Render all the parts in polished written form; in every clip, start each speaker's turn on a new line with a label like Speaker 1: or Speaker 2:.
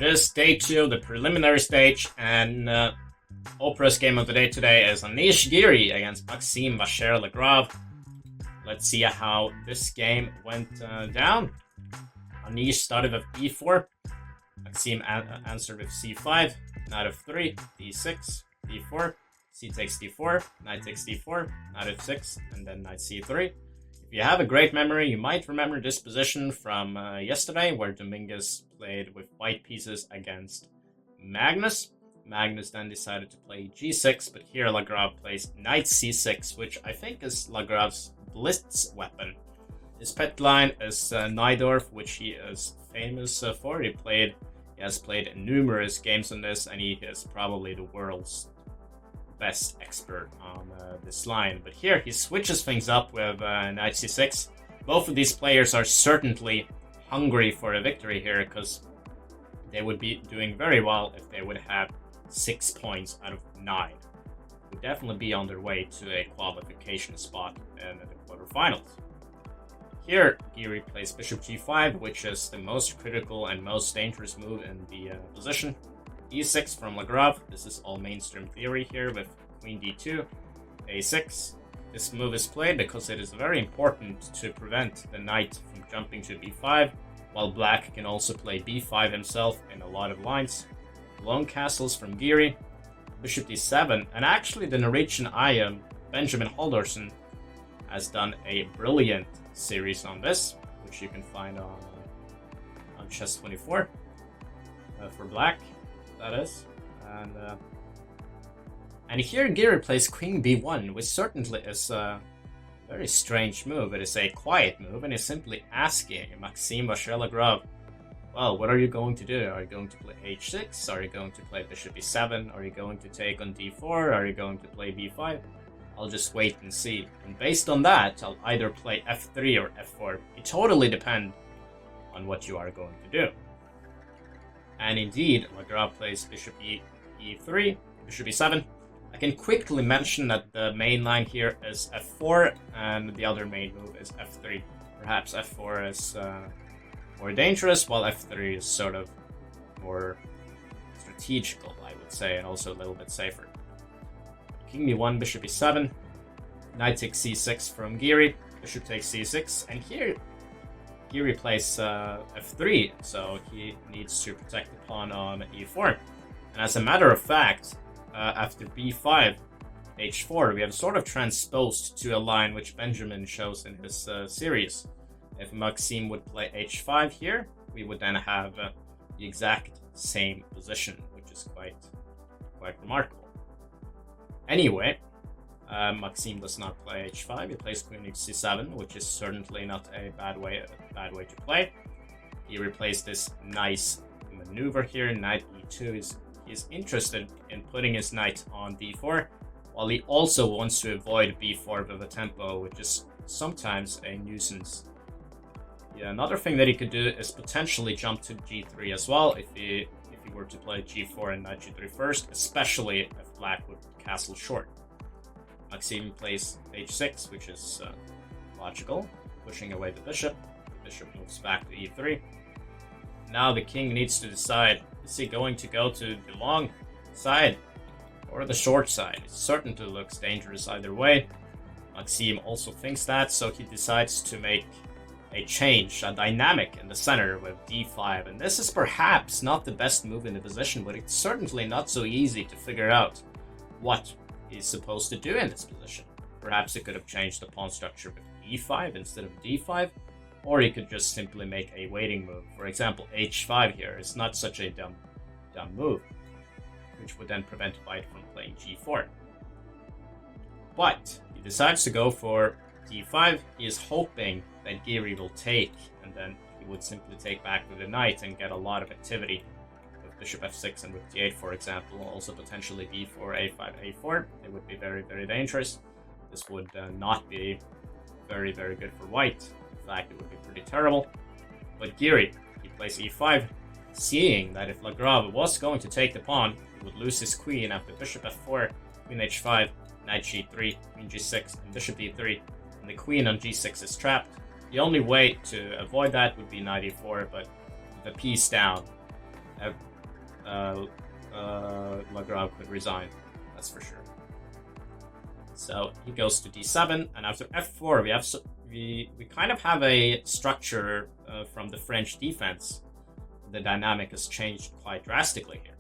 Speaker 1: It is day 2 of the preliminary stage, and Oprah's game of the day today is Anish Giri against Maxime Vachier-Lagrave. Let's see how this game went down. Anish started with e4. Maxime answered with c5, knight f3, d6, d4, c takes d4, knight takes d4, knight f6, and then knight c3. If you have a great memory, you might remember this position from yesterday, where Dominguez played with white pieces against Magnus. Magnus then decided to play g6, but here Lagrave plays knight c6, which I think is Lagrave's blitz weapon. His pet line is Najdorf, which he is famous for. He has played numerous games on this, and he is probably the world's best expert on this line. But here he switches things up with knight c6. Both of these players are certainly hungry for a victory here, because they would be doing very well if they would have 6 points out of 9. Would definitely be on their way to a qualification spot in the quarterfinals. Here, Giri plays bishop g5, which is the most critical and most dangerous move in the position. e6 from Lagrave. This is all mainstream theory here with queen d2, a6. This move is played because it is very important to prevent the knight from jumping to b5, while black can also play b5 himself in a lot of lines. Lone castles from Giri, bishop d7, and actually the Norwegian IM, Benjamin Halldorsen, has done a brilliant series on this, which you can find on Chess24 for black, that is. And here Giri plays queen b1, which certainly is a very strange move. It is a quiet move, and is simply asking Maxime Vachier-Lagrave, well, what are you going to do? Are you going to play h6? Are you going to play bishop e7? Are you going to take on d4? Are you going to play b5? I'll just wait and see. And based on that, I'll either play f3 or f4. It totally depends on what you are going to do. And indeed, Lagrave plays bishop e3, bishop e7. I can quickly mention that the main line here is f4, and the other main move is f3. Perhaps f4 is more dangerous, while f3 is sort of more strategical, I would say, and also a little bit safer. King b1, bishop e7, knight takes c6 from Giri, bishop takes c6, and here Giri plays f3, so he needs to protect the pawn on e4. And as a matter of fact, after b5, h4, we have sort of transposed to a line which Benjamin shows in his series. If Maxime would play h5 here, we would then have the exact same position, which is quite remarkable. Anyway, Maxime does not play h5. He plays queen c7, which is certainly not a bad way to play. He replaces this nice maneuver here. Knight e2 he's interested in putting his knight on d4, while he also wants to avoid b4 with a tempo, which is sometimes a nuisance. Yeah, another thing that he could do is potentially jump to g3 as well if he were to play g4 and knight g3 first, especially if black would castle short. Maxime plays h6, which is logical, pushing away the bishop. The bishop moves back to e3. Now the king needs to decide, is he going to go to the long side or the short side? It certainly looks dangerous either way. Maxime also thinks that, so he decides to make a change, a dynamic in the center with d5. And this is perhaps not the best move in the position, but it's certainly not so easy to figure out what he's supposed to do in this position. Perhaps he could have changed the pawn structure with e5 instead of d5, or he could just simply make a waiting move. For example, h5 here is not such a dumb move, which would then prevent white from playing g4. But he decides to go for d5. He is hoping that Giri will take, and then he would simply take back with the knight and get a lot of activity with bishop f6 and with d8, for example. Also potentially b4, a5, a4. It would be very, very dangerous. This would not be very, very good for white. In fact, it would be pretty terrible. But Giri, he plays e5, seeing that if Lagrave was going to take the pawn, he would lose his queen after bishop f4, queen h5, knight g3, queen g6, and bishop e3, and the queen on g6 is trapped. The only way to avoid that would be knight e4, but the piece down, Lagrave could resign. That's for sure. So he goes to d7, and after f4, we kind of have a structure from the French defense. The dynamic has changed quite drastically here.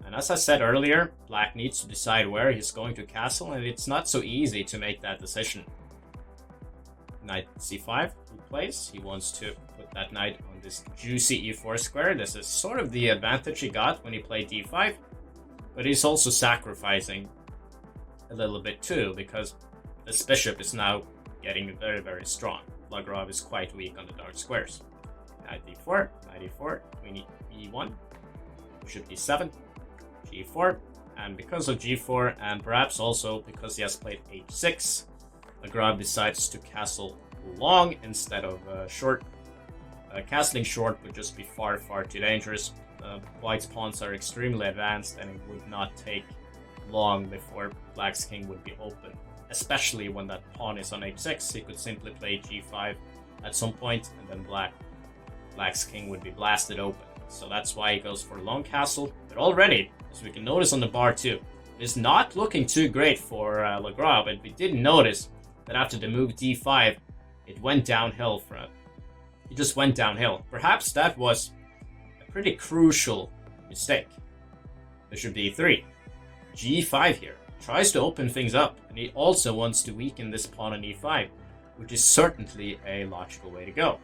Speaker 1: And as I said earlier, black needs to decide where he's going to castle, and it's not so easy to make that decision. Knight c5 he plays. He wants to put that knight on this juicy e4 square. This is sort of the advantage he got when he played d5, but he's also sacrificing a little bit too, because this bishop is now getting very, very strong. Lagrave is quite weak on the dark squares. Knight d4, knight e4, queen e1, bishop d7, g4, and because of g4, and perhaps also because he has played h6, Lagrave decides to castle long instead of short. Castling short would just be far, far too dangerous. White's pawns are extremely advanced, and it would not take long before black's king would be open. Especially when that pawn is on h6, he could simply play g5 at some point, and then black's king would be blasted open. So that's why he goes for long castle. But already, as we can notice on the bar too, it's not looking too great for Lagrave. But we did notice that after the move d5, it went downhill for him. He just went downhill. Perhaps that was a pretty crucial mistake. Bishop d3. g5 here. Tries to open things up, and he also wants to weaken this pawn on e5, which is certainly a logical way to go.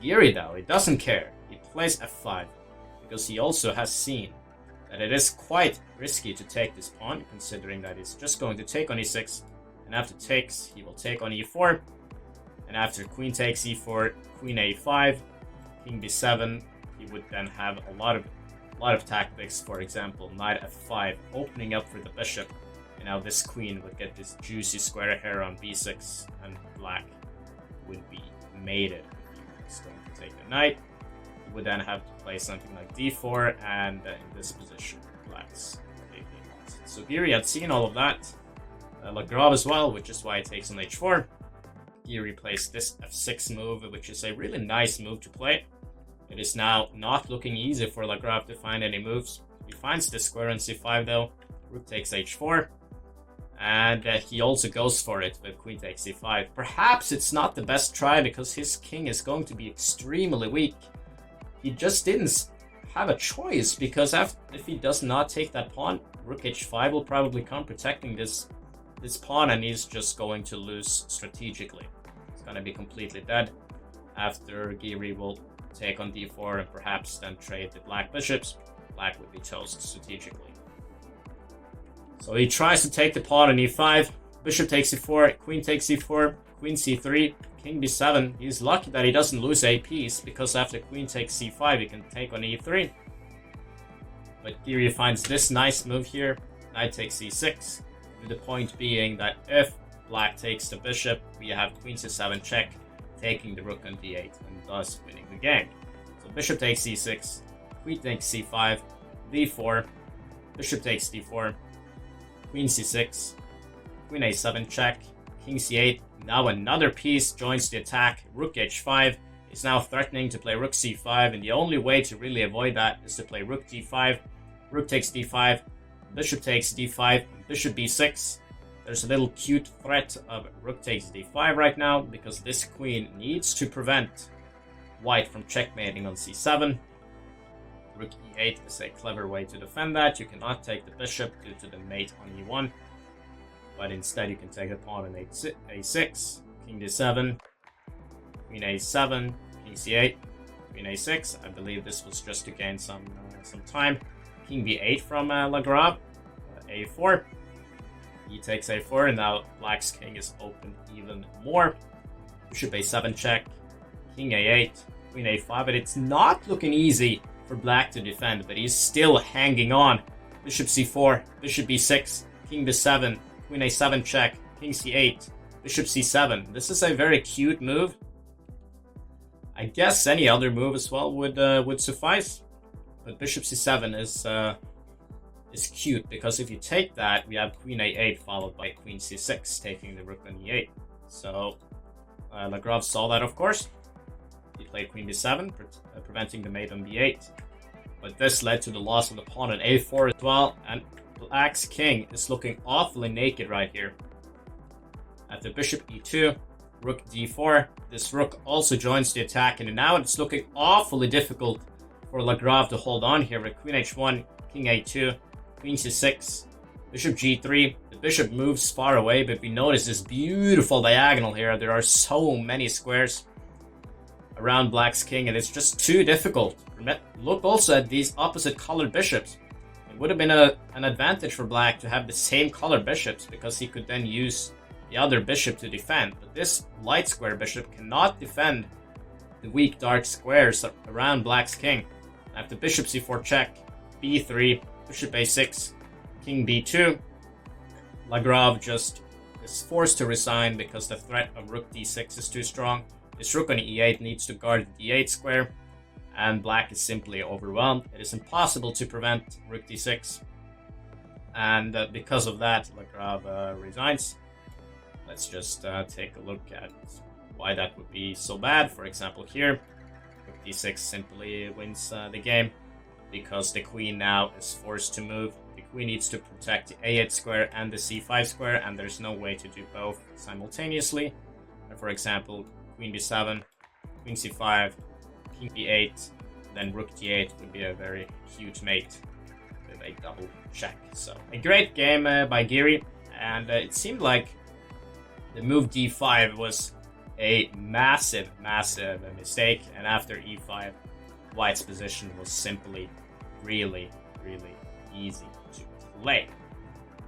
Speaker 1: Giri, though, he doesn't care. He plays f5, because he also has seen that it is quite risky to take this pawn, considering that he's just going to take on e6, and after takes, he will take on e4, and after queen takes e4, queen a5, king b7, he would then have a lot of tactics. For example, knight f5, opening up for the bishop, and now this queen would get this juicy square here on b6, and black would be mated. He's going to take the knight. He would then have to play something like d4, and in this position, black's completely lost. So Giri had seen all of that. Lagrave as well, which is why it takes on h4. Giri plays this f6 move, which is a really nice move to play. It is now not looking easy for Lagrave to find any moves. He finds the square on c5 though. Rook takes h4. And he also goes for it with queen takes c5. Perhaps it's not the best try because his king is going to be extremely weak. He just didn't have a choice, because if he does not take that pawn, rook h5 will probably come protecting this pawn, and he's just going to lose strategically. It's going to be completely dead. After, Giri will take on d4 and perhaps then trade the black bishops. Black would be toast strategically. So he tries to take the pawn on e5. Bishop takes e4, queen takes e4, queen c3, king b7. He's lucky that he doesn't lose a piece, because after queen takes c5, he can take on e3. But Giri finds this nice move here. Knight takes e6. The point being that if black takes the bishop, we have queen c7 check, taking the rook on d8, and thus winning the game. So bishop takes c6, queen takes c5, d4, bishop takes d4, queen c6, queen a7 check, king c8. Now another piece joins the attack. Rook h5 is now threatening to play rook c5, and the only way to really avoid that is to play rook d5. Rook takes d5, bishop takes d5, bishop b6. There's a little cute threat of rook takes d5 right now, because this queen needs to prevent white from checkmating on c7. Rook e8 is a clever way to defend that. You cannot take the bishop due to the mate on e1, but instead you can take the pawn on a6, king d7, queen a7, king c8, queen a6. I believe this was just to gain some time. King b8 from Lagrave, a4. He takes a4, and now black's king is open even more. Bishop a7 check, king a8, queen a5, but it's not looking easy for black to defend, but he's still hanging on. Bishop c4, bishop b6, king b7, queen a7 check, king c8, bishop c7. This is a very cute move. I guess any other move as well would suffice, but bishop c7 is cute, because if you take that, we have queen a8 followed by queen c6, taking the rook on e8. So Lagrave saw that, of course. He played queen b7, preventing the mate on b8. but this led to the loss of the pawn at a4 as well, and Black's king is looking awfully naked right here. After bishop e2, rook d4, this rook also joins the attack, and now it's looking awfully difficult for Lagrave to hold on here with queen h1, king a2, queen c6, bishop g3. The bishop moves far away, but we notice this beautiful diagonal here. There are so many squares around Black's king, and it's just too difficult. Look also at these opposite colored bishops. It would have been an advantage for Black to have the same colored bishops, because he could then use the other bishop to defend. But this light square bishop cannot defend the weak dark squares around Black's king. After bishop c4 check, b3, bishop a6, king b2, Lagrave just is forced to resign because the threat of rook d6 is too strong. This rook on e8 needs to guard the d8 square, and Black is simply overwhelmed. It is impossible to prevent rook d6, and because of that, Lagrave resigns. Let's just take a look at why that would be so bad. For example, here, rook d6 simply wins the game because the queen now is forced to move. The queen needs to protect the a8 square and the c5 square, and there's no way to do both simultaneously. For example, queen b7, queen c5, king b8, then rook d8 would be a very huge mate with a double check. So a great game by Giri, and it seemed like the move d5 was a massive mistake, and after e5, White's position was simply really easy to play.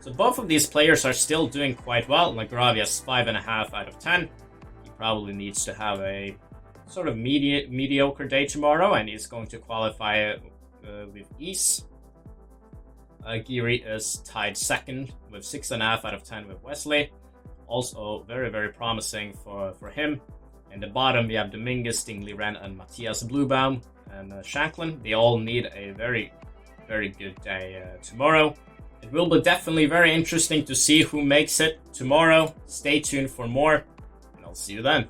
Speaker 1: So both of these players are still doing quite well. Lagrave has 5.5 out of 10. He probably needs to have a sort of mediocre day tomorrow, and he's going to qualify with ease. Giri is tied second with 6.5 out of 10 with Wesley. Also very promising for him. In the bottom, we have Dominguez, Stingley Ren, and Matthias Bluebaum and Shanklin. They all need a very good day tomorrow. It will be definitely very interesting to see who makes it tomorrow. Stay tuned for more, and I'll see you then.